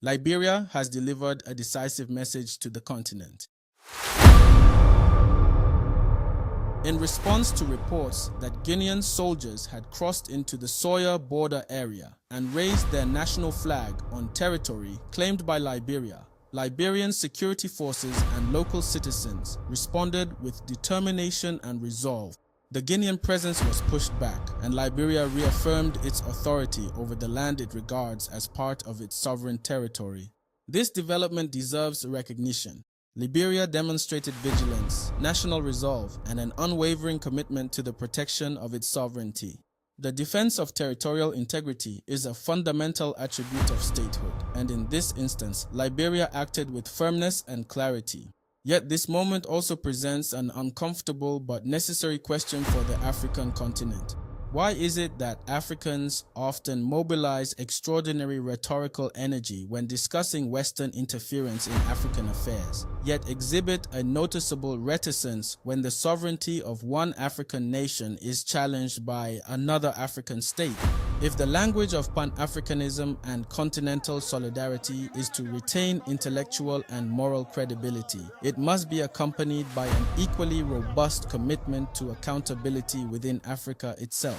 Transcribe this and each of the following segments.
Liberia has delivered a decisive message to the continent. In response to reports that Guinean soldiers had crossed into the Soya border area and raised their national flag on territory claimed by Liberia, Liberian security forces and local citizens responded with determination and resolve. The Guinean presence was pushed back, and Liberia reaffirmed its authority over the land it regards as part of its sovereign territory. This development deserves recognition. Liberia demonstrated vigilance, national resolve, and an unwavering commitment to the protection of its sovereignty. The defense of territorial integrity is a fundamental attribute of statehood, and in this instance, Liberia acted with firmness and clarity. Yet this moment also presents an uncomfortable but necessary question for the African continent. Why is it that Africans often mobilize extraordinary rhetorical energy when discussing Western interference in African affairs, yet exhibit a noticeable reticence when the sovereignty of one African nation is challenged by another African state? If the language of Pan-Africanism and continental solidarity is to retain intellectual and moral credibility, it must be accompanied by an equally robust commitment to accountability within Africa itself.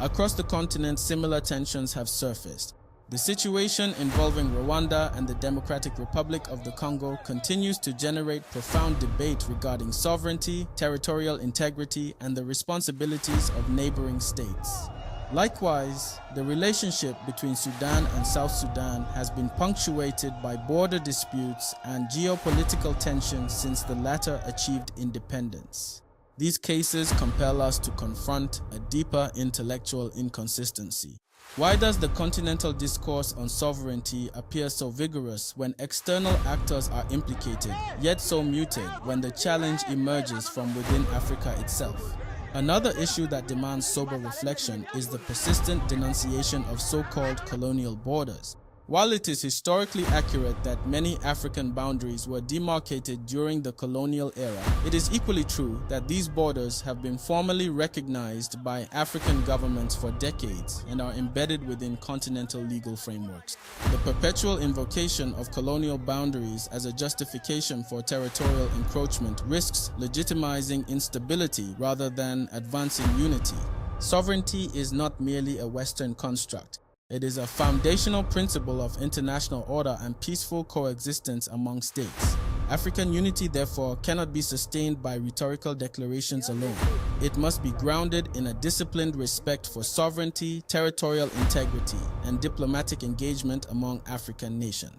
Across the continent, similar tensions have surfaced. The situation involving Rwanda and the Democratic Republic of the Congo continues to generate profound debate regarding sovereignty, territorial integrity, and the responsibilities of neighboring states. Likewise, the relationship between Sudan and South Sudan has been punctuated by border disputes and geopolitical tensions since the latter achieved independence. These cases compel us to confront a deeper intellectual inconsistency. Why does the continental discourse on sovereignty appear so vigorous when external actors are implicated, yet so muted when the challenge emerges from within Africa itself? Another issue that demands sober reflection is the persistent denunciation of so-called colonial borders. While it is historically accurate that many African boundaries were demarcated during the colonial era, it is equally true that these borders have been formally recognized by African governments for decades and are embedded within continental legal frameworks. The perpetual invocation of colonial boundaries as a justification for territorial encroachment risks legitimizing instability rather than advancing unity. Sovereignty is not merely a Western construct. It is a foundational principle of international order and peaceful coexistence among states. African unity, therefore, cannot be sustained by rhetorical declarations alone. It must be grounded in a disciplined respect for sovereignty, territorial integrity, and diplomatic engagement among African nations.